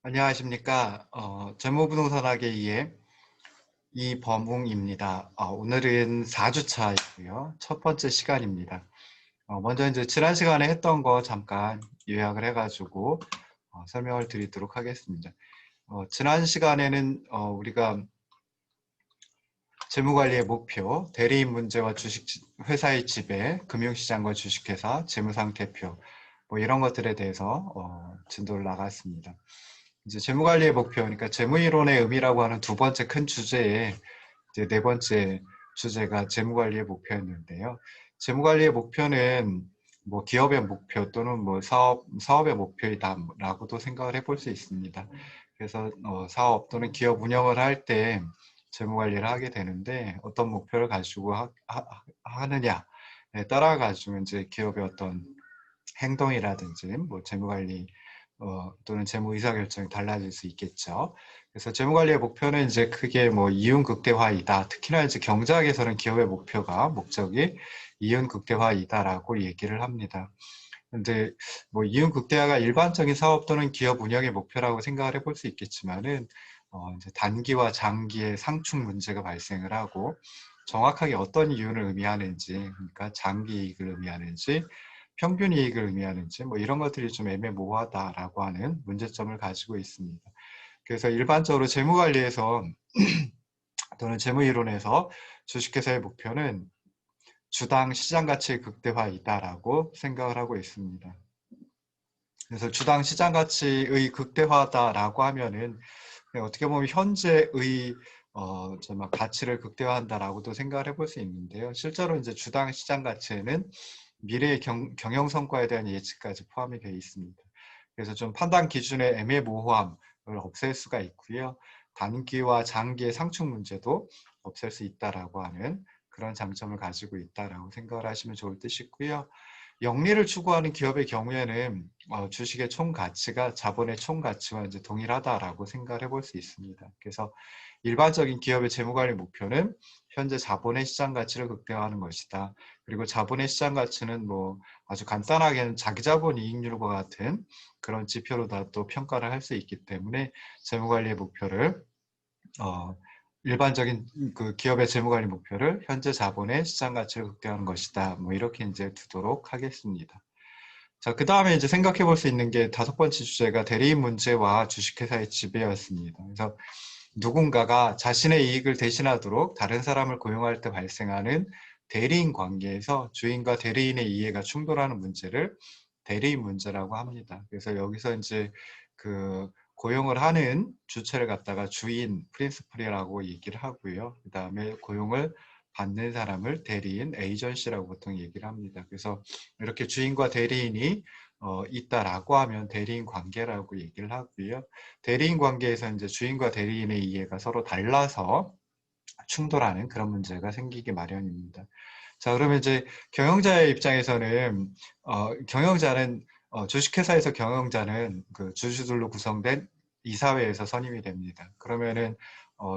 안녕하십니까. 재무부동산학의 이범웅입니다. 오늘은 4주차이고요. 첫 번째 시간입니다. 먼저 이제 지난 시간에 했던 거 잠깐 요약을 해가지고 설명을 드리도록 하겠습니다. 지난 시간에는 우리가 재무관리의 목표, 대리인 문제와 회사의 지배, 금융시장과 주식회사, 재무상태표, 뭐 이런 것들에 대해서 진도를 나갔습니다. 이제 재무관리의 목표, 그러니까 재무이론의 의미라고 하는 두 번째 큰 주제에 이제 네 번째 주제가 재무관리의 목표였는데요. 재무관리의 목표는 뭐 기업의 목표 또는 뭐 사업의 목표이다라고도 생각을 해볼 수 있습니다. 그래서 사업 또는 기업 운영을 할 때 재무관리를 하게 되는데 어떤 목표를 가지고 하느냐에 따라 가지고 이제 기업의 어떤 행동이라든지 뭐 재무관리 또는 재무 의사결정이 달라질 수 있겠죠. 그래서 재무관리의 목표는 이제 크게 뭐 이윤 극대화이다. 특히나 이제 경제학에서는 기업의 목적이 이윤 극대화이다라고 얘기를 합니다. 근데 뭐 이윤 극대화가 일반적인 사업 또는 기업 운영의 목표라고 생각을 해볼 수 있겠지만은 이제 단기와 장기의 상충 문제가 발생을 하고 정확하게 어떤 이윤을 의미하는지, 그러니까 장기 이익을 의미하는지 평균 이익을 의미하는지 뭐 이런 것들이 좀 애매모호하다라고 하는 문제점을 가지고 있습니다. 그래서 일반적으로 재무관리에서 또는 재무이론에서 주식회사의 목표는 주당 시장가치의 극대화이다라고 생각을 하고 있습니다. 그래서 주당 시장가치의 극대화다라고 하면은 어떻게 보면 현재의 정말 가치를 극대화한다라고도 생각을 해볼 수 있는데요. 실제로 이제 주당 시장 가치에는 미래의 경영 성과에 대한 예측까지 포함이 되어 있습니다. 그래서 좀 판단 기준의 애매모호함을 없앨 수가 있고요. 단기와 장기의 상충 문제도 없앨 수 있다라고 하는 그런 장점을 가지고 있다라고 생각을 하시면 좋을 듯이고요. 영리를 추구하는 기업의 경우에는 주식의 총 가치가 자본의 총 가치와 이제 동일하다라고 생각을 해볼 수 있습니다. 그래서 일반적인 기업의 재무관리 목표는 현재 자본의 시장 가치를 극대화하는 것이다. 그리고 자본의 시장 가치는 뭐 아주 간단하게는 자기자본 이익률과 같은 그런 지표로 다 또 평가를 할 수 있기 때문에 재무관리의 목표를 일반적인 그 기업의 재무관리 목표를 현재 자본의 시장 가치를 극대화하는 것이다. 뭐 이렇게 이제 두도록 하겠습니다. 자, 그 다음에 이제 생각해 볼 수 있는 게 다섯 번째 주제가 대리인 문제와 주식회사의 지배였습니다. 그래서 누군가가 자신의 이익을 대신하도록 다른 사람을 고용할 때 발생하는 대리인 관계에서 주인과 대리인의 이해가 충돌하는 문제를 대리인 문제라고 합니다. 그래서 여기서 이제 그 고용을 하는 주체를 갖다가 주인, 프린시플이라고 얘기를 하고요. 그 다음에 고용을 받는 사람을 대리인, 에이전시라고 보통 얘기를 합니다. 그래서 이렇게 주인과 대리인이 있다라고 하면 대리인 관계라고 얘기를 하고요. 대리인 관계에서 이제 주인과 대리인의 이해가 서로 달라서 충돌하는 그런 문제가 생기기 마련입니다. 자, 그러면 이제 경영자의 입장에서는 경영자는 주식회사에서 경영자는 그 주주들로 구성된 이사회에서 선임이 됩니다. 그러면은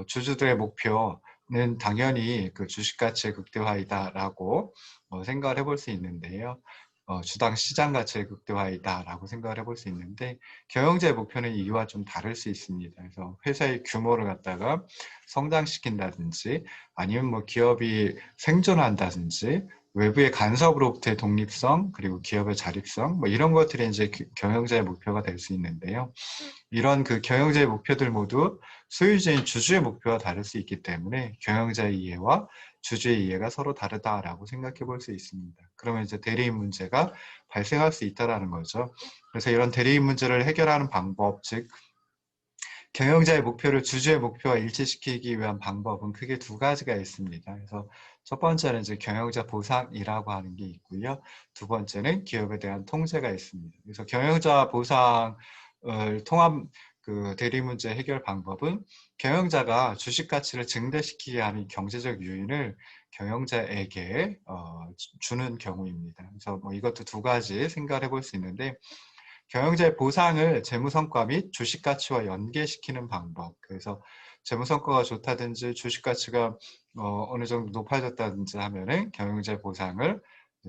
주주들의 목표는 당연히 그 주식 가치의 극대화이다라고 생각을 해볼 수 있는데요. 주당 시장 가치의 극대화이다라고 생각을 해볼 수 있는데 경영자의 목표는 이와 좀 다를 수 있습니다. 그래서 회사의 규모를 갖다가 성장시킨다든지 아니면 뭐 기업이 생존한다든지 외부의 간섭으로부터의 독립성 그리고 기업의 자립성 뭐 이런 것들이 이제 경영자의 목표가 될 수 있는데요. 이런 그 경영자의 목표들 모두 소유주인 주주의 목표와 다를 수 있기 때문에 경영자의 이해와 주주의 이해가 서로 다르다라고 생각해 볼 수 있습니다. 그러면 이제 대리인 문제가 발생할 수 있다라는 거죠. 그래서 이런 대리인 문제를 해결하는 방법, 즉 경영자의 목표를 주주의 목표와 일치시키기 위한 방법은 크게 두 가지가 있습니다. 그래서 첫 번째는 이제 경영자 보상이라고 하는 게 있고요. 두 번째는 기업에 대한 통제가 있습니다. 그래서 경영자 보상을 통한 그 대리 문제 해결 방법은 경영자가 주식 가치를 증대시키게 하는 경제적 요인을 경영자에게 주는 경우입니다. 그래서 뭐 이것도 두 가지 생각을 해볼 수 있는데 경영자의 보상을 재무성과 및 주식가치와 연계시키는 방법. 그래서 재무성과가 좋다든지 주식가치가 어느 정도 높아졌다든지 하면은 경영자의 보상을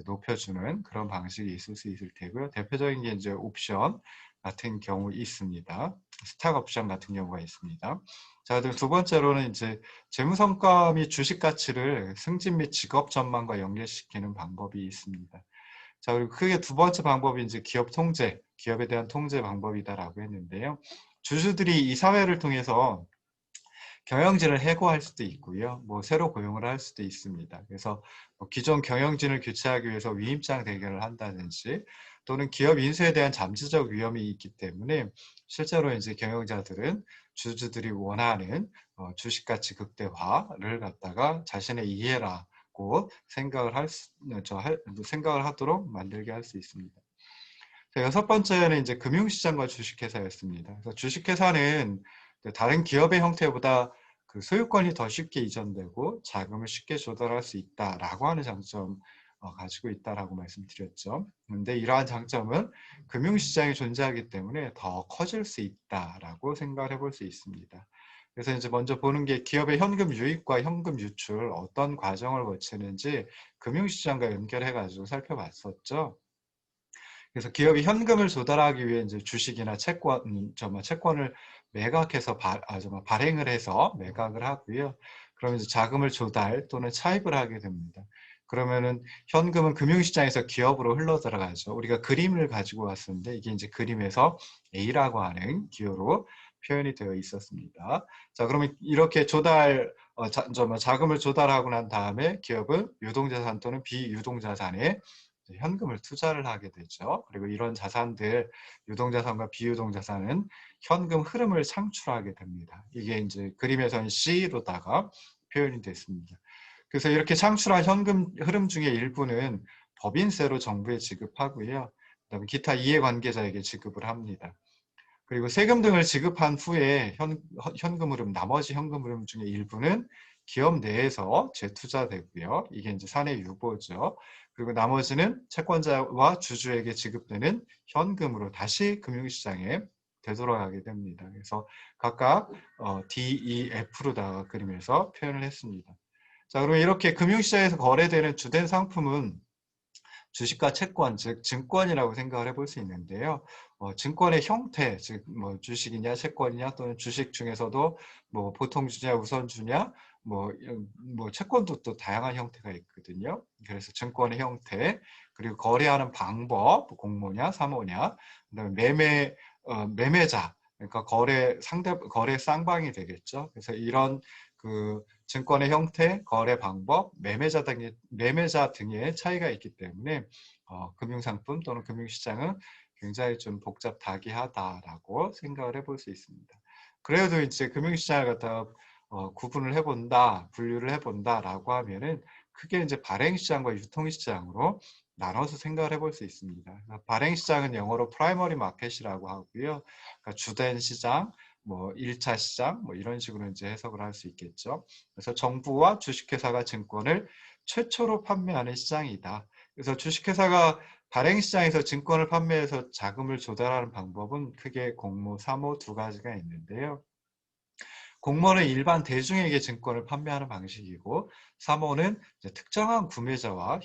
높여주는 그런 방식이 있을 수 있을 테고요. 대표적인 게 이제 옵션 같은 경우 있습니다. 스탁 옵션 같은 경우가 있습니다. 자, 그리고 두 번째로는 이제 재무성과 및 주식 가치를 승진 및 직업 전망과 연결시키는 방법이 있습니다. 자, 그리고 크게 두 번째 방법이 이제 기업 통제, 기업에 대한 통제 방법이다라고 했는데요. 주주들이 이 사회를 통해서 경영진을 해고할 수도 있고요. 뭐 새로 고용을 할 수도 있습니다. 그래서 뭐 기존 경영진을 교체하기 위해서 위임장 대결을 한다든지 또는 기업 인수에 대한 잠재적 위험이 있기 때문에 실제로 이제 경영자들은 주주들이 원하는 주식가치 극대화를 갖다가 자신의 이해라고 생각을 하도록 만들게 할 수 있습니다. 여섯 번째는 이제 금융시장과 주식회사였습니다. 그래서 주식회사는 다른 기업의 형태보다 그 소유권이 더 쉽게 이전되고 자금을 쉽게 조달할 수 있다라고 하는 장점 가지고 있다라고 말씀드렸죠. 그런데 이러한 장점은 금융시장에 존재하기 때문에 더 커질 수 있다라고 생각을 해볼 수 있습니다. 그래서 이제 먼저 보는 게 기업의 현금 유입과 현금 유출 어떤 과정을 거치는지 금융시장과 연결해가지고 살펴봤었죠. 그래서 기업이 현금을 조달하기 위해 이제 주식이나 채권을 매각해서 발행을 해서 매각을 하고요. 그러면 이제 자금을 조달 또는 차입을 하게 됩니다. 그러면은 현금은 금융시장에서 기업으로 흘러 들어가죠. 우리가 그림을 가지고 왔었는데 이게 이제 그림에서 A라고 하는 기호로 표현이 되어 있었습니다. 자, 그러면 이렇게 자금을 조달하고 난 다음에 기업은 유동자산 또는 비유동자산에 현금을 투자를 하게 되죠. 그리고 이런 자산들, 유동자산과 비유동자산은 현금 흐름을 창출하게 됩니다. 이게 이제 그림에서는 C로다가 표현이 됐습니다. 그래서 이렇게 창출한 현금 흐름 중에 일부는 법인세로 정부에 지급하고요. 그다음에 기타 이해관계자에게 지급을 합니다. 그리고 세금 등을 지급한 후에 현금 흐름, 나머지 현금 흐름 중에 일부는 기업 내에서 재투자되고요. 이게 이제 사내 유보죠. 그리고 나머지는 채권자와 주주에게 지급되는 현금으로 다시 금융시장에 되돌아가게 됩니다. 그래서 각각 DEF로다가 그림에서 표현을 했습니다. 자, 그러면 이렇게 금융시장에서 거래되는 주된 상품은 주식과 채권, 즉 증권이라고 생각을 해볼 수 있는데요. 증권의 형태, 즉 뭐 주식이냐 채권이냐 또는 주식 중에서도 뭐 보통주냐 우선주냐 뭐 채권도 또 다양한 형태가 있거든요. 그래서 증권의 형태, 그리고 거래하는 방법, 공모냐 사모냐, 그다음에 매매자, 그러니까 거래 쌍방이 되겠죠. 그래서 이런 그 증권의 형태, 거래 방법, 매매자 등의 차이가 있기 때문에 금융상품 또는 금융시장은 굉장히 좀 복잡다기하다라고 생각을 해볼 수 있습니다. 그래도 이제 금융시장을 갖다가 구분을 해본다, 분류를 해본다라고 하면은 크게 이제 발행시장과 유통시장으로 나눠서 생각을 해볼 수 있습니다. 발행시장은 영어로 프라이머리 마켓이라고 하고요. 그러니까 주된 시장, 뭐 1차 시장, 뭐 이런 식으로 이제 해석을 할 수 있겠죠. 그래서 정부와 주식회사가 증권을 최초로 판매하는 시장이다. 그래서 주식회사가 발행시장에서 증권을 판매해서 자금을 조달하는 방법은 크게 공모, 사모 두 가지가 있는데요. 공모는 일반 대중에게 증권을 판매하는 방식이고, 사모는 특정한 구매자와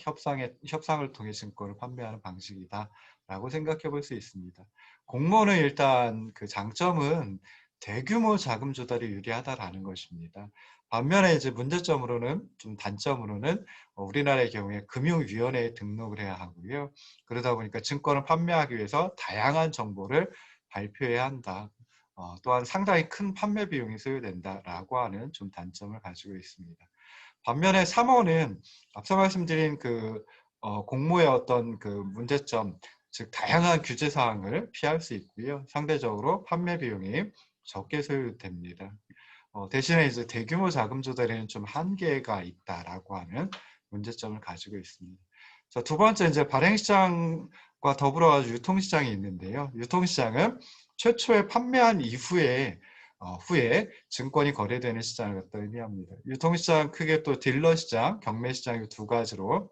협상을 통해 증권을 판매하는 방식이다라고 생각해 볼 수 있습니다. 공모는 일단 그 장점은 대규모 자금 조달이 유리하다라는 것입니다. 반면에 이제 문제점으로는 좀 단점으로는 우리나라의 경우에 금융위원회에 등록을 해야 하고요. 그러다 보니까 증권을 판매하기 위해서 다양한 정보를 발표해야 한다. 또한 상당히 큰 판매 비용이 소요된다라고 하는 좀 단점을 가지고 있습니다. 반면에 3호는 앞서 말씀드린 그 공모의 어떤 그 문제점, 즉 다양한 규제 사항을 피할 수 있고요. 상대적으로 판매 비용이 적게 소요됩니다. 대신에 이제 대규모 자금 조달에는 좀 한계가 있다라고 하는 문제점을 가지고 있습니다. 자, 두 번째 이제 발행시장과 더불어 유통시장이 있는데요. 유통시장은 최초에 판매한 후에 증권이 거래되는 시장을 갖다 의미합니다. 유통시장 크게 또 딜러시장, 경매시장 이 두 가지로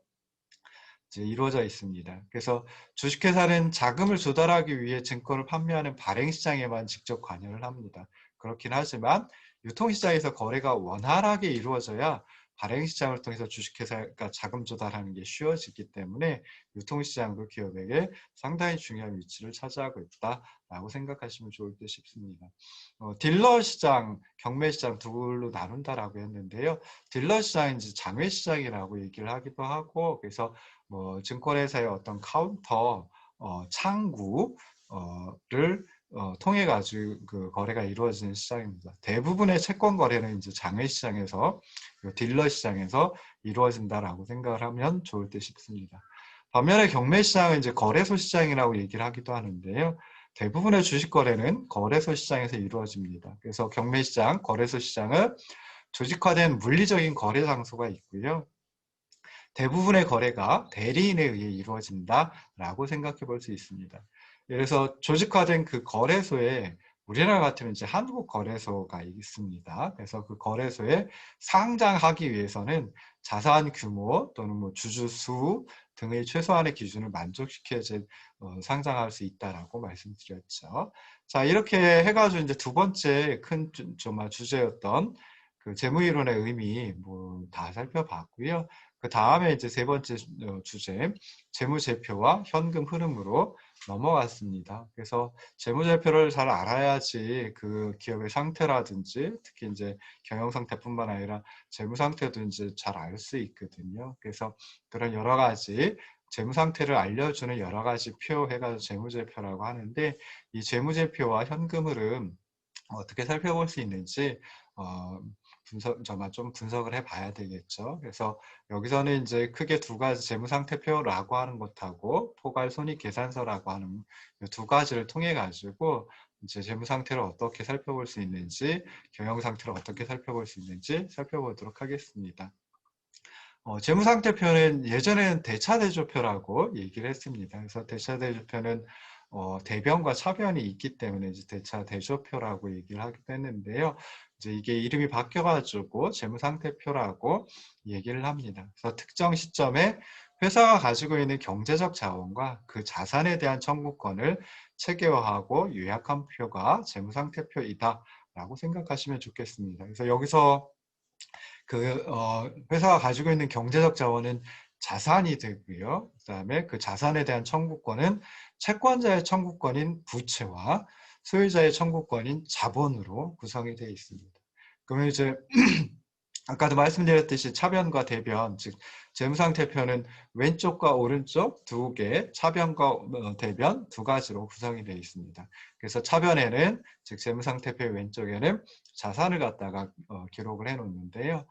이제 이루어져 있습니다. 그래서 주식회사는 자금을 조달하기 위해 증권을 판매하는 발행시장에만 직접 관여를 합니다. 그렇긴 하지만 유통시장에서 거래가 원활하게 이루어져야 발행시장을 통해서 주식회사가 자금 조달하는 게 쉬워지기 때문에 유통시장도 기업에게 상당히 중요한 위치를 차지하고 있다라고 생각하시면 좋을 듯 싶습니다. 딜러 시장, 경매 시장 둘로 나눈다라고 했는데요. 딜러 시장은 이제 장외 시장이라고 얘기를 하기도 하고, 그래서 뭐 증권회사의 어떤 카운터 창구를 통해 가지고 그 거래가 이루어지는 시장입니다. 대부분의 채권 거래는 이제 장외 시장에서, 딜러 시장에서 이루어진다라고 생각을 하면 좋을 듯 싶습니다. 반면에 경매 시장은 이제 거래소 시장이라고 얘기를 하기도 하는데요. 대부분의 주식 거래는 거래소 시장에서 이루어집니다. 그래서 경매 시장, 거래소 시장은 조직화된 물리적인 거래 장소가 있고요. 대부분의 거래가 대리인에 의해 이루어진다라고 생각해 볼 수 있습니다. 그래서 조직화된 그 거래소에 우리나라 같으면 이제 한국거래소가 있습니다. 그래서 그 거래소에 상장하기 위해서는 자산 규모 또는 뭐 주주 수 등의 최소한의 기준을 만족시켜야 상장할 수 있다라고 말씀드렸죠. 자, 이렇게 해가지고 이제 두 번째 큰 주제였던 그 재무이론의 의미 뭐 다 살펴봤고요. 그 다음에 이제 세 번째 주제, 재무제표와 현금 흐름으로 넘어갔습니다. 그래서 재무제표를 잘 알아야지 그 기업의 상태라든지 특히 이제 경영 상태뿐만 아니라 재무 상태도 이제 잘 알 수 있거든요. 그래서 그런 여러 가지 재무 상태를 알려주는 여러 가지 표 해가지고 재무제표라고 하는데, 이 재무제표와 현금 흐름 어떻게 살펴볼 수 있는지 좀 분석을 해봐야 되겠죠. 그래서 여기서는 이제 크게 두 가지 재무상태표라고 하는 것하고 포괄 손익계산서라고 하는 두 가지를 통해 가지고 이제 재무상태를 어떻게 살펴볼 수 있는지, 경영상태를 어떻게 살펴볼 수 있는지 살펴보도록 하겠습니다. 재무상태표는 예전에는 대차대조표라고 얘기를 했습니다. 그래서 대차대조표는 대변과 차변이 있기 때문에 이제 대차대조표라고 얘기를 하기도 했는데요. 이제 이게 이름이 바뀌어가지고 재무상태표라고 얘기를 합니다. 그래서 특정 시점에 회사가 가지고 있는 경제적 자원과 그 자산에 대한 청구권을 체계화하고 요약한 표가 재무상태표이다라고 생각하시면 좋겠습니다. 그래서 여기서 회사가 가지고 있는 경제적 자원은 자산이 되고요. 그다음에 그 자산에 대한 청구권은 채권자의 청구권인 부채와 소유자의 청구권인 자본으로 구성이 되어 있습니다. 그러면 이제 아까도 말씀드렸듯이 차변과 대변, 즉 재무상태표는 왼쪽과 오른쪽 두 개, 차변과 대변 두 가지로 구성이 되어 있습니다. 그래서 차변에는, 즉 재무상태표 왼쪽에는 자산을 갖다가 기록을 해 놓는데요.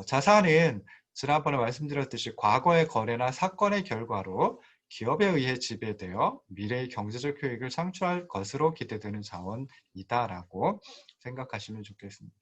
자산은 지난번에 말씀드렸듯이 과거의 거래나 사건의 결과로 기업에 의해 지배되어 미래의 경제적 효익을 창출할 것으로 기대되는 자원이다라고 생각하시면 좋겠습니다.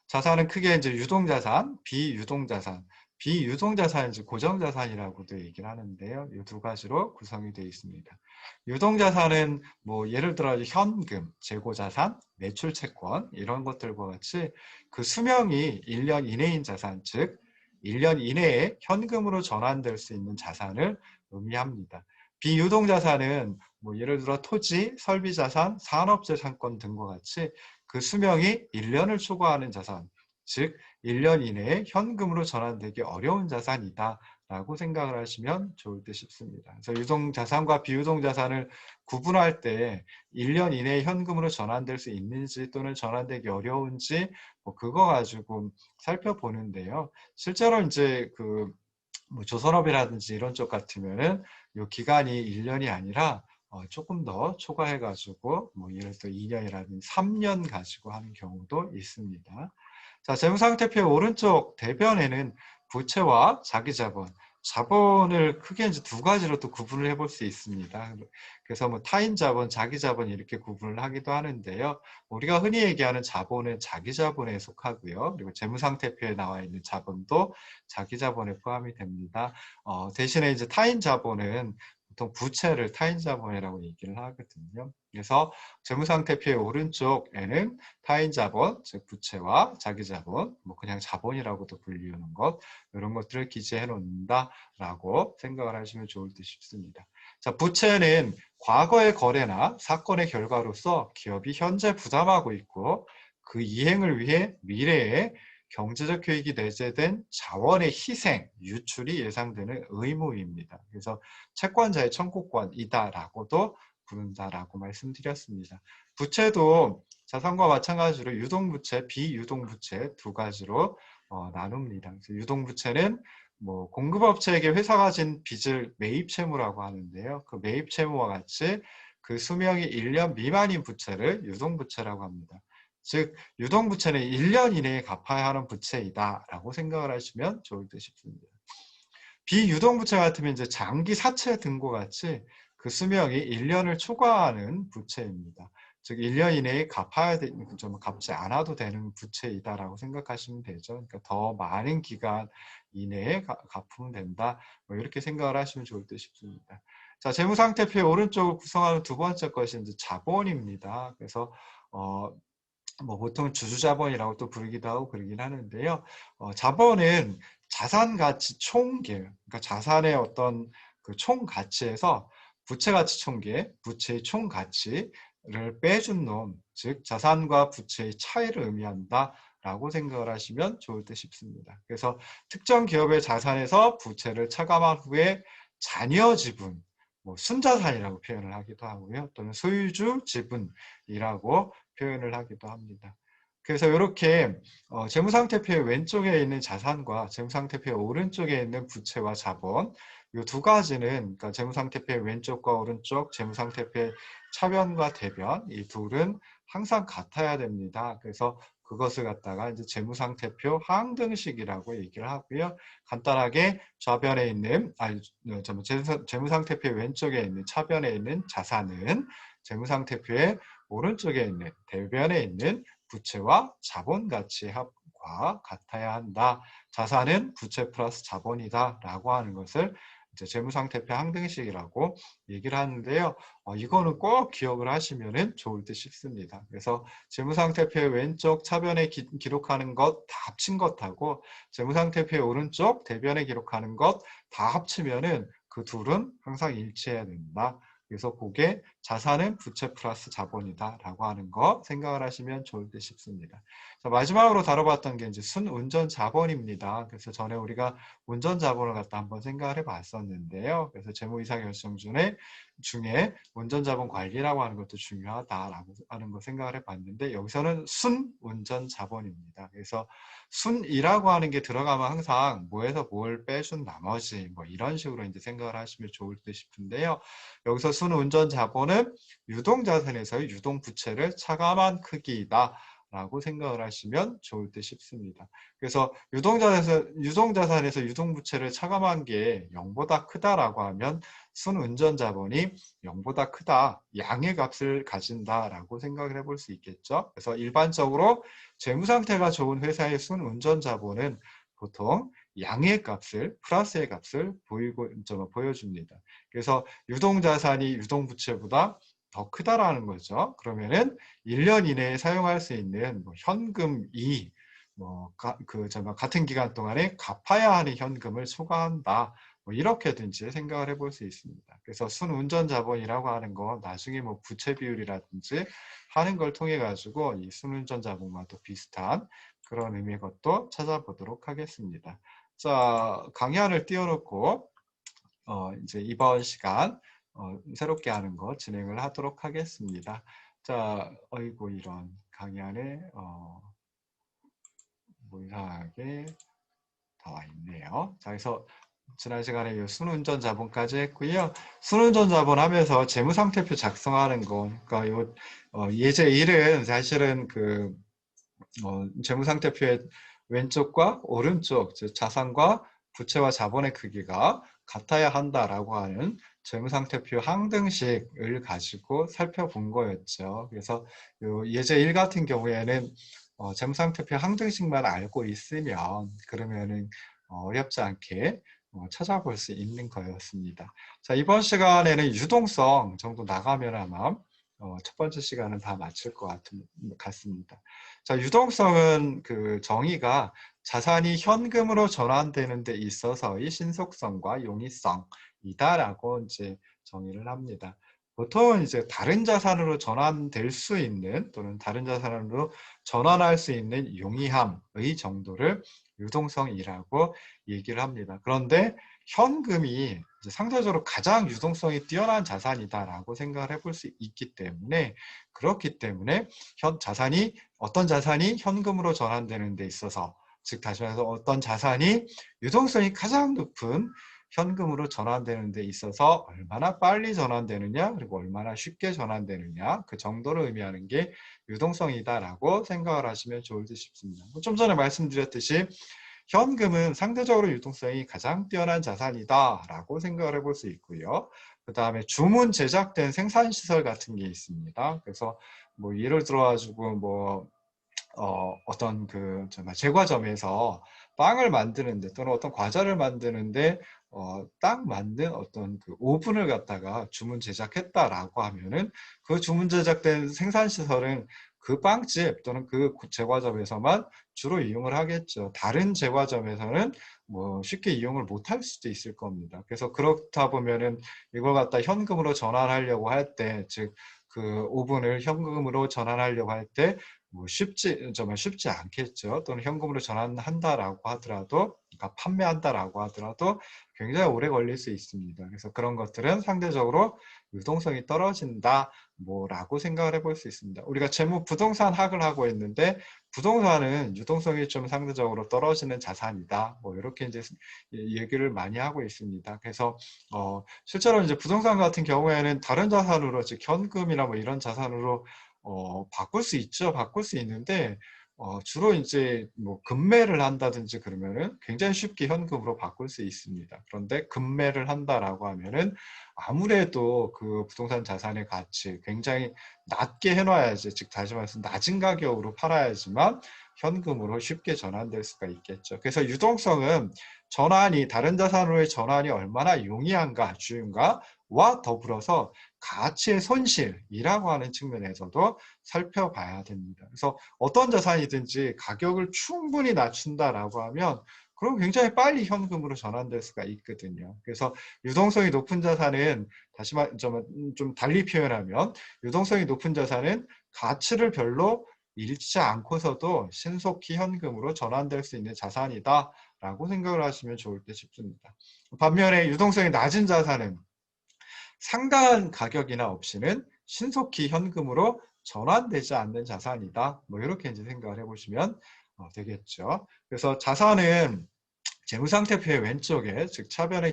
자산은 크게 이제 유동자산, 비유동자산, 비유동자산은 이제 고정자산이라고도 얘기를 하는데요. 이 두 가지로 구성이 되어 있습니다. 유동자산은 뭐 예를 들어 현금, 재고자산, 매출채권 이런 것들과 같이 그 수명이 1년 이내인 자산, 즉 1년 이내에 현금으로 전환될 수 있는 자산을 의미합니다. 비유동자산은 뭐 예를 들어 토지, 설비자산, 산업재산권 등과 같이 그 수명이 1년을 초과하는 자산, 즉 1년 이내에 현금으로 전환되기 어려운 자산이다 라고 생각을 하시면 좋을 듯 싶습니다. 그래서 유동자산과 비유동자산을 구분할 때 1년 이내에 현금으로 전환될 수 있는지 또는 전환되기 어려운지 뭐 그거 가지고 살펴보는데요. 실제로 이제 뭐 조선업이라든지 이런 쪽 같으면은 이 기간이 1년이 아니라 조금 더 초과해가지고 뭐 예를 들어 2년이라든지 3년 가지고 하는 경우도 있습니다. 자, 재무상태표 오른쪽 대변에는 부채와 자기자본, 자본을 크게 이제 두 가지로 또 구분을 해볼 수 있습니다. 그래서 뭐 타인자본, 자기자본 이렇게 구분을 하기도 하는데요. 우리가 흔히 얘기하는 자본은 자기자본에 속하고요. 그리고 재무상태표에 나와 있는 자본도 자기자본에 포함이 됩니다. 대신에 이제 타인자본은 보통 부채를 타인자본이라고 얘기를 하거든요. 그래서 재무상태표의 오른쪽에는 타인자본, 즉 부채와 자기자본, 뭐 그냥 자본이라고도 불리우는 것, 이런 것들을 기재해 놓는다라고 생각을 하시면 좋을 듯 싶습니다. 자, 부채는 과거의 거래나 사건의 결과로서 기업이 현재 부담하고 있고 그 이행을 위해 미래에 경제적 효익이 내재된 자원의 희생, 유출이 예상되는 의무입니다. 그래서 채권자의 청구권이다라고도 부른다라고 말씀드렸습니다. 부채도 자산과 마찬가지로 유동부채, 비유동부채 두 가지로 나눕니다. 그래서 유동부채는 뭐 공급업체에게 회사가 진 빚을 매입채무라고 하는데요. 그 매입채무와 같이 그 수명이 1년 미만인 부채를 유동부채라고 합니다. 즉 유동부채는 1년 이내에 갚아야 하는 부채이다라고 생각을 하시면 좋을 듯 싶습니다. 비유동부채 같으면 이제 장기 사채 등과 같이 그 수명이 1년을 초과하는 부채입니다. 즉 1년 이내에 갚아야 되는, 좀 갚지 않아도 되는 부채이다라고 생각하시면 되죠. 그러니까 더 많은 기간 이내에 갚으면 된다. 뭐 이렇게 생각을 하시면 좋을 듯 싶습니다. 자, 재무상태표의 오른쪽을 구성하는 두 번째 것이 이제 자본입니다. 그래서 뭐 보통 주주자본이라고 또 부르기도 하고 그러긴 하는데요. 자본은 자산 가치 총계, 그러니까 자산의 어떤 그 총 가치에서 부채 가치 총계, 부채의 총 가치를 빼준 놈, 즉 자산과 부채의 차이를 의미한다라고 생각을 하시면 좋을 듯 싶습니다. 그래서 특정 기업의 자산에서 부채를 차감한 후에 잔여 지분, 뭐 순자산이라고 표현을 하기도 하고요. 또는 소유주 지분이라고 표현을 하기도 합니다. 그래서 이렇게 재무상태표의 왼쪽에 있는 자산과 재무상태표의 오른쪽에 있는 부채와 자본, 이 두 가지는 그러니까 재무상태표의 왼쪽과 오른쪽, 재무상태표의 차변과 대변, 이 둘은 항상 같아야 됩니다. 그래서 그것을 갖다가 이제 재무상태표 하향등식이라고 얘기를 하고요. 간단하게 좌변에 있는 재무상태표의 왼쪽에 있는 차변에 있는 자산은 재무상태표의 오른쪽에 있는 대변에 있는 부채와 자본 가치의 합과 같아야 한다. 자산은 부채 플러스 자본이다 라고 하는 것을 이제 재무상태표 항등식이라고 얘기를 하는데요. 이거는 꼭 기억을 하시면 좋을 듯 싶습니다. 그래서 재무상태표의 왼쪽 차변에 기록하는 것 다 합친 것하고 재무상태표의 오른쪽 대변에 기록하는 것 다 합치면은 그 둘은 항상 일치해야 된다. 그래서 그게 자산은 부채 플러스 자본이다 라고 하는 거 생각을 하시면 좋을 듯 싶습니다. 자, 마지막으로 다뤄봤던 게 이제 순운전 자본입니다. 그래서 전에 우리가 운전 자본을 갖다 한번 생각을 해봤었는데요. 그래서 재무이사결정 중에 운전 자본 관리라고 하는 것도 중요하다라고 하는 거 생각을 해봤는데 여기서는 순운전 자본입니다. 그래서 순이라고 하는 게 들어가면 항상 뭐에서 뭘 빼준 나머지 뭐 이런 식으로 이제 생각을 하시면 좋을 듯 싶은데요. 여기서 순운전 자본은 유동자산에서의 유동부채를 차감한 크기이다 라고 생각을 하시면 좋을 듯 싶습니다. 그래서 유동자산에서 유동부채를 차감한 게 0보다 크다라고 하면 순운전 자본이 0보다 크다, 양의 값을 가진다라고 생각을 해볼 수 있겠죠. 그래서 일반적으로 재무상태가 좋은 회사의 순운전 자본은 보통 양의 값을, 플러스의 값을 보여줍니다. 그래서 유동자산이 유동부채보다 더 크다라는 거죠. 그러면은 1년 이내에 사용할 수 있는 뭐 현금이 같은 기간 동안에 갚아야 하는 현금을 초과한다. 뭐 이렇게든지 생각을 해볼 수 있습니다. 그래서 순운전 자본이라고 하는 거 나중에 뭐 부채 비율이라든지 하는 걸 통해 가지고 이 순운전 자본과도 비슷한 그런 의미의 것도 찾아보도록 하겠습니다. 자, 강의안을 띄워놓고 이제 이번 시간 새롭게 하는 거 진행을 하도록 하겠습니다. 자, 어이구 이런 강의안에 뭐 이상하게 나와 있네요. 자, 그래서 지난 시간에 이 순운전 자본까지 했고요. 순운전 자본 하면서 재무상태표 작성하는 거, 그러니까 요 예제 1은 사실은 그 재무상태표의 왼쪽과 오른쪽, 즉 자산과 부채와 자본의 크기가 같아야 한다라고 하는 재무상태표 항등식을 가지고 살펴본 거였죠. 그래서 예제 1 같은 경우에는 재무상태표 항등식만 알고 있으면 그러면은 어렵지 않게 찾아볼 수 있는 거였습니다. 자, 이번 시간에는 유동성 정도 나가면 아마 첫 번째 시간은 다 마칠 것 같습니다. 자, 유동성은 그 정의가 자산이 현금으로 전환되는 데 있어서의 신속성과 용이성이다라고 이제 정의를 합니다. 보통은 이제 다른 자산으로 전환될 수 있는 또는 다른 자산으로 전환할 수 있는 용이함의 정도를 유동성이라고 얘기를 합니다. 그런데 현금이 이제 상대적으로 가장 유동성이 뛰어난 자산이다라고 생각을 해볼 수 있기 때문에 그렇기 때문에 어떤 자산이 현금으로 전환되는 데 있어서 즉 다시 말해서 어떤 자산이 유동성이 가장 높은 현금으로 전환되는 데 있어서 얼마나 빨리 전환되느냐 그리고 얼마나 쉽게 전환되느냐 그 정도를 의미하는 게 유동성이다라고 생각을 하시면 좋을 듯 싶습니다. 좀 전에 말씀드렸듯이 현금은 상대적으로 유동성이 가장 뛰어난 자산이다라고 생각을 해볼 수 있고요. 그 다음에 주문 제작된 생산시설 같은 게 있습니다. 그래서 뭐 예를 들어가지고 뭐 어떤 그 정말 제과점에서 빵을 만드는데 또는 어떤 과자를 만드는데 딱 맞는 어떤 그 오븐을 갖다가 주문 제작했다라고 하면은 그 주문 제작된 생산시설은 그 빵집 또는 그 제과점에서만 주로 이용을 하겠죠. 다른 제과점에서는 뭐 쉽게 이용을 못할 수도 있을 겁니다. 그래서 그렇다 보면은 이걸 갖다 현금으로 전환하려고 할 때, 즉 그 오븐을 현금으로 전환하려고 할 때 뭐 정말 쉽지 않겠죠. 또는 현금으로 전환한다라고 하더라도, 그러니까 판매한다라고 하더라도 굉장히 오래 걸릴 수 있습니다. 그래서 그런 것들은 상대적으로 유동성이 떨어진다, 뭐라고 생각을 해볼 수 있습니다. 우리가 부동산 학을 하고 있는데 부동산은 유동성이 좀 상대적으로 떨어지는 자산이다. 뭐 이렇게 이제 얘기를 많이 하고 있습니다. 그래서 실제로 이제 부동산 같은 경우에는 다른 자산으로, 즉 현금이나 뭐 이런 자산으로 바꿀 수 있죠. 바꿀 수 있는데, 주로 이제 뭐 급매를 한다든지 그러면은 굉장히 쉽게 현금으로 바꿀 수 있습니다. 그런데 급매를 한다라고 하면은 아무래도 그 부동산 자산의 가치 굉장히 낮게 해놔야지, 즉 다시 말해서 낮은 가격으로 팔아야지만 현금으로 쉽게 전환될 수가 있겠죠. 그래서 유동성은 다른 자산으로의 전환이 얼마나 용이한가, 주인가와 더불어서 가치의 손실이라고 하는 측면에서도 살펴봐야 됩니다. 그래서 어떤 자산이든지 가격을 충분히 낮춘다라고 하면 그럼 굉장히 빨리 현금으로 전환될 수가 있거든요. 그래서 유동성이 높은 자산은 좀 달리 표현하면 유동성이 높은 자산은 가치를 별로 잃지 않고서도 신속히 현금으로 전환될 수 있는 자산이다라고 생각을 하시면 좋을 듯 싶습니다. 반면에 유동성이 낮은 자산은 상당한 가격이나 없이는 신속히 현금으로 전환되지 않는 자산이다. 뭐 이렇게 이제 생각을 해보시면 되겠죠. 그래서 자산은 재무상태표의 왼쪽에, 즉 차변에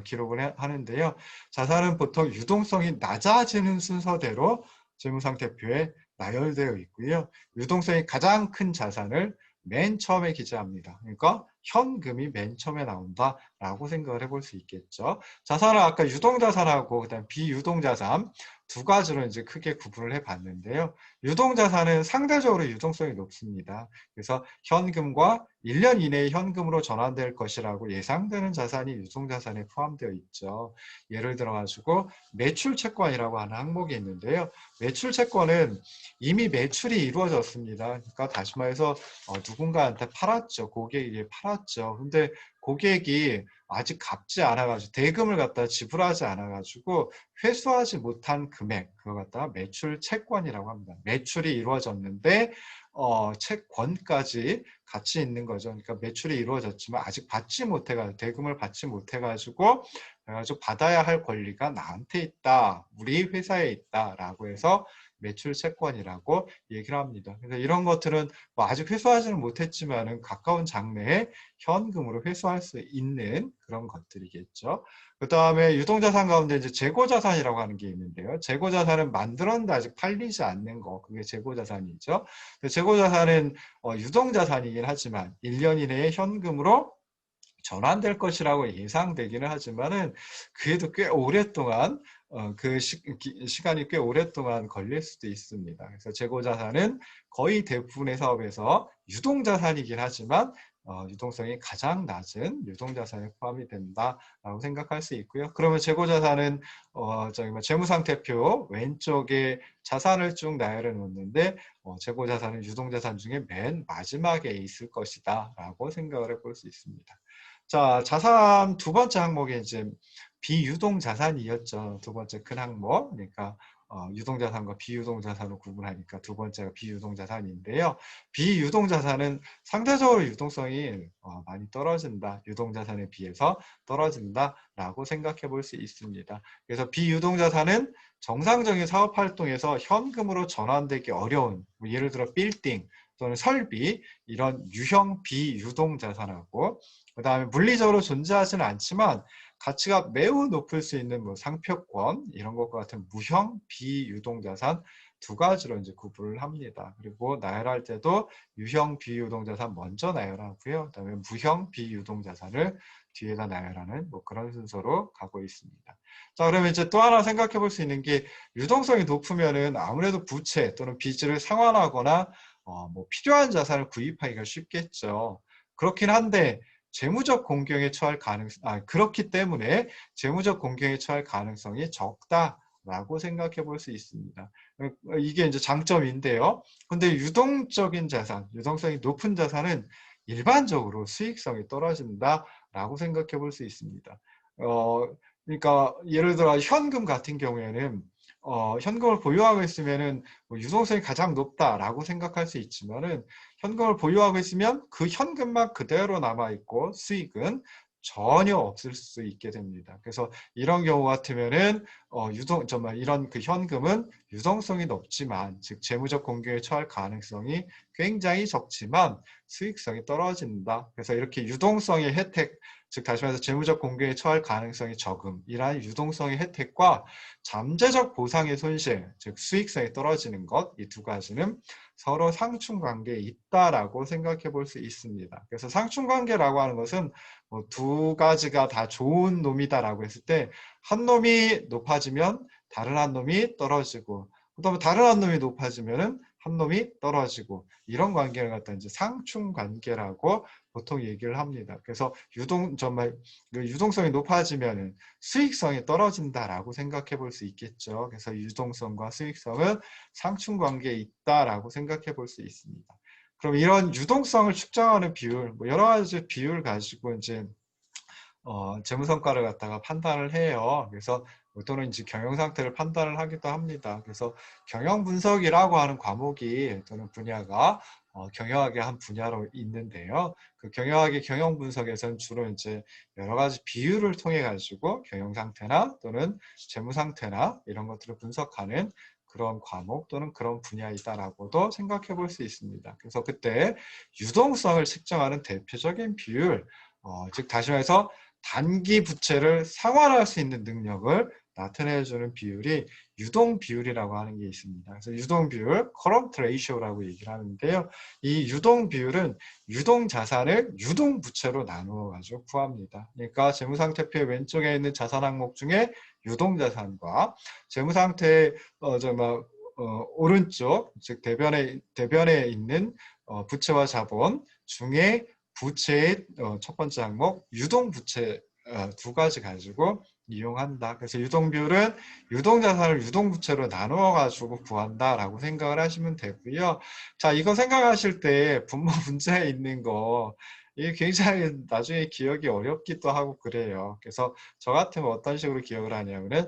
기록을 하는데요. 자산은 보통 유동성이 낮아지는 순서대로 재무상태표에 나열되어 있고요. 유동성이 가장 큰 자산을 맨 처음에 기재합니다. 그러니까 현금이 맨 처음에 나온다라고 생각을 해볼 수 있겠죠. 자산을 아까 유동자산하고 그다음 비유동자산 두 가지로 이제 크게 구분을 해봤는데요. 유동자산은 상대적으로 유동성이 높습니다. 그래서 현금과 1년 이내에 현금으로 전환될 것이라고 예상되는 자산이 유동자산에 포함되어 있죠. 예를 들어가지고 매출채권이라고 하는 항목이 있는데요. 매출채권은 이미 매출이 이루어졌습니다. 그러니까 다시 말해서 누군가한테 팔았죠. 고객에게 팔았죠. 근데 고객이 아직 갚지 않아가지고 대금을 갖다 지불하지 않아가지고 회수하지 못한 금액, 그거 갖다가 매출 채권이라고 합니다. 매출이 이루어졌는데 채권까지 같이 있는 거죠. 그러니까 매출이 이루어졌지만 아직 대금을 받지 못해가지고 받아야 할 권리가 나한테 있다, 우리 회사에 있다라고 해서 매출 채권이라고 얘기를 합니다. 그래서 이런 것들은 뭐 아직 회수하지는 못했지만은 가까운 장래에 현금으로 회수할 수 있는 그런 것들이겠죠. 그 다음에 유동자산 가운데 이제 재고자산이라고 하는 게 있는데요. 재고자산은 만들었는데 아직 팔리지 않는 거, 그게 재고자산이죠. 재고자산은 유동자산이긴 하지만 1년 이내에 현금으로 전환될 것이라고 예상되기는 하지만은 그래도 꽤 오랫동안 시간이 꽤 오랫동안 걸릴 수도 있습니다. 그래서 재고자산은 거의 대부분의 사업에서 유동자산이긴 하지만 유동성이 가장 낮은 유동자산에 포함이 된다라고 생각할 수 있고요. 그러면 재고자산은 재무상태표 왼쪽에 자산을 쭉 나열해 놓는데 재고자산은 유동자산 중에 맨 마지막에 있을 것이다 라고 생각을 해볼 수 있습니다. 자, 자산 두 번째 항목에 이제 비유동자산이었죠. 두 번째 큰 항목. 그러니까 유동자산과 비유동자산을 구분하니까 두 번째가 비유동자산인데요. 비유동자산은 상대적으로 유동성이 많이 떨어진다. 유동자산에 비해서 떨어진다라고 생각해 볼 수 있습니다. 그래서 비유동자산은 정상적인 사업활동에서 현금으로 전환되기 어려운, 뭐 예를 들어 빌딩 또는 설비, 이런 유형 비유동자산하고, 그 다음에 물리적으로 존재하지는 않지만 가치가 매우 높을 수 있는 뭐 상표권, 이런 것과 같은 무형 비유동자산 두 가지로 이제 구분을 합니다. 그리고 나열할 때도 유형 비유동자산 먼저 나열하고요. 그다음에 무형 비유동자산을 뒤에다 나열하는 뭐 그런 순서로 가고 있습니다. 자, 그러면 이제 또 하나 생각해 볼 수 있는 게, 유동성이 높으면은 아무래도 부채 또는 빚을 상환하거나 뭐 필요한 자산을 구입하기가 쉽겠죠. 그렇긴 한데 재무적 공경에 처할 그렇기 때문에 재무적 공경에 처할 가능성이 적다라고 생각해 볼 수 있습니다. 이게 이제 장점인데요. 근데 유동적인 자산, 유동성이 높은 자산은 일반적으로 수익성이 떨어진다라고 생각해 볼 수 있습니다. 그러니까 예를 들어 현금 같은 경우에는 현금을 보유하고 있으면은 뭐 유동성이 가장 높다라고 생각할 수 있지만은, 현금을 보유하고 있으면 그 현금만 그대로 남아 있고 수익은 전혀 없을 수 있게 됩니다. 그래서 이런 경우 같으면은 이런 그 현금은 유동성이 높지만, 즉 재무적 공경에 처할 가능성이 굉장히 적지만 수익성이 떨어진다. 그래서 이렇게 유동성의 혜택, 즉 다시 말해서 재무적 공경에 처할 가능성이 적음, 이러한 유동성의 혜택과 잠재적 보상의 손실, 즉 수익성이 떨어지는 것, 이 두 가지는 서로 상충관계에 있다라고 생각해 볼 수 있습니다. 그래서 상충관계라고 하는 것은 뭐 두 가지가 다 좋은 놈이다라고 했을 때, 한 놈이 높아지면 다른 한 놈이 떨어지고, 그다음에 다른 한 놈이 높아지면은 한 놈이 떨어지고, 이런 관계를 갖다 이제 상충관계라고 보통 얘기를 합니다. 그래서 유동성이 높아지면은 수익성이 떨어진다라고 생각해 볼 수 있겠죠. 그래서 유동성과 수익성은 상충관계에 있다라고 생각해 볼 수 있습니다. 그럼 이런 유동성을 측정하는 비율, 뭐 여러 가지 비율 가지고 이제 재무성과를 갖다가 판단을 해요. 그래서 또는 이제 경영 상태를 판단을 하기도 합니다. 그래서 경영 분석이라고 하는 과목이 또는 분야가 경영학의 한 분야로 있는데요. 그 경영학의 경영 분석에서는 주로 이제 여러 가지 비율을 통해 가지고 경영 상태나 또는 재무 상태나 이런 것들을 분석하는 그런 과목 또는 그런 분야이다라고도 생각해 볼 수 있습니다. 그래서 그때 유동성을 측정하는 대표적인 비율, 즉 다시 말해서 단기 부채를 상환할 수 있는 능력을 나타내주는 비율이 유동 비율이라고 하는 게 있습니다. 그래서 유동 비율, current ratio라고 얘기를 하는데요. 이 유동 비율은 유동 자산을 유동 부채로 나누어 가지고 구합니다. 그러니까 재무상태표의 왼쪽에 있는 자산 항목 중에 유동 자산과 재무상태의 오른쪽, 즉 대변에 있는 부채와 자본 중에 부채의 첫 번째 항목 유동부채 두 가지 가지고 이용한다. 그래서 유동비율은 유동자산을 유동부채로 나누어 가지고 구한다라고 생각을 하시면 되고요. 자, 이거 생각하실 때 분모 문제에 있는 거, 이게 굉장히 나중에 기억이 어렵기도 하고 그래요. 그래서 저 같으면 어떤 식으로 기억을 하냐면은,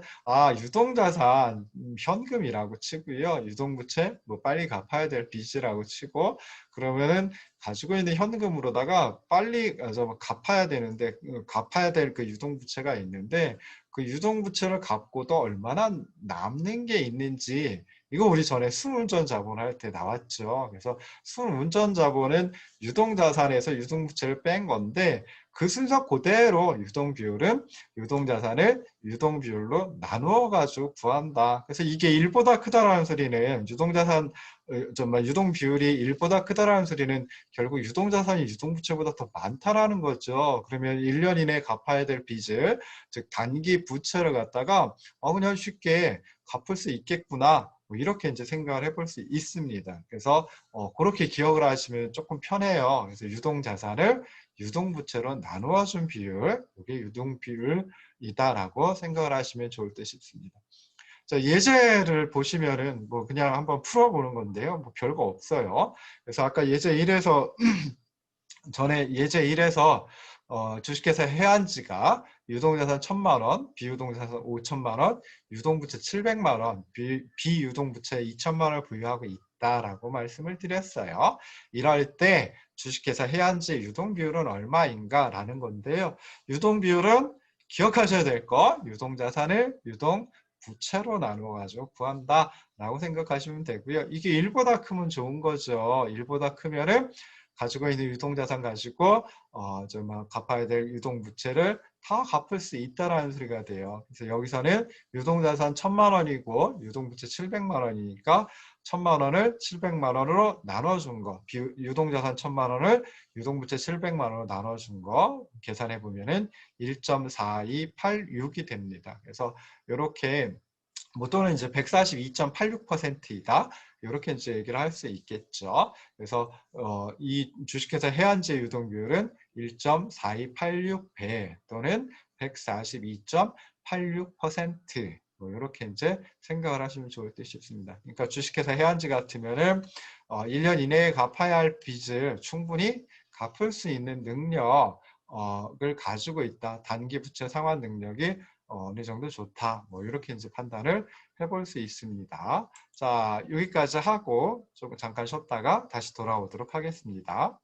유동자산 현금이라고 치고요. 유동부채 뭐 빨리 갚아야 될 빚이라고 치고, 그러면은 가지고 있는 현금으로다가 빨리 갚아야 되는데, 갚아야 될 그 유동부채가 있는데, 그 유동부채를 갚고도 얼마나 남는 게 있는지, 이거 우리 전에 순운전 자본 할 때 나왔죠. 그래서 순운전 자본은 유동자산에서 유동부채를 뺀 건데, 그 순서 그대로 유동비율은 유동자산을 유동비율로 나누어 가지고 구한다. 그래서 이게 1보다 크다라는 소리는, 유동 비율이 1보다 크다라는 소리는 결국 유동자산이 유동부채보다 더 많다라는 거죠. 그러면 1년 이내에 갚아야 될 빚을, 즉 단기 부채를 갖다가 그냥 쉽게 갚을 수 있겠구나, 뭐 이렇게 이제 생각을 해볼 수 있습니다. 그래서 그렇게 기억을 하시면 조금 편해요. 그래서 유동자산을 유동부채로 나누어 준 비율, 이게 유동비율이다라고 생각을 하시면 좋을 듯 싶습니다. 자, 예제를 보시면은 뭐 그냥 한번 풀어보는 건데요. 뭐 별거 없어요. 그래서 아까 예제 1에서 전에 예제 1에서 주식회사 해안지가 유동자산 1,000만 원, 비유동자산 5천만 원, 유동부채 700만 원, 비유동부채 2천만 원을 보유하고 있다라고 말씀을 드렸어요. 이럴 때 주식회사 해안지 유동비율은 얼마인가 라는 건데요. 유동비율은 기억하셔야 될 거, 유동자산을 유동부채로 나누어 가지고 구한다 라고 생각하시면 되고요. 이게 1보다 크면 좋은 거죠. 1보다 크면은 가지고 있는 유동자산 가지고 갚아야 될 유동부채를 다 갚을 수 있다라는 소리가 돼요. 그래서 여기서는 유동자산 1,000만 원이고 유동부채 700만 원이니까 1,000만 원을 700만 원으로 나눠준 거, 유동자산 1,000만 원을 유동부채 700만 원으로 나눠준 거 계산해 보면은 1.4286이 됩니다. 그래서 이렇게 또는 이제 142.86%이다. 이렇게 이제 얘기를 할 수 있겠죠. 그래서 이 주식회사 해안지 유동비율은 1.4286배 또는 142.86% 뭐 이렇게 이제 생각을 하시면 좋을 듯 싶습니다. 그러니까 주식회사 해안지 같으면은 1년 이내에 갚아야 할 빚을 충분히 갚을 수 있는 능력을 가지고 있다. 단기 부채 상환 능력이 어느 정도 좋다. 뭐 이렇게 이제 판단을 해볼 수 있습니다. 자, 여기까지 하고 조금 잠깐 쉬었다가 다시 돌아오도록 하겠습니다.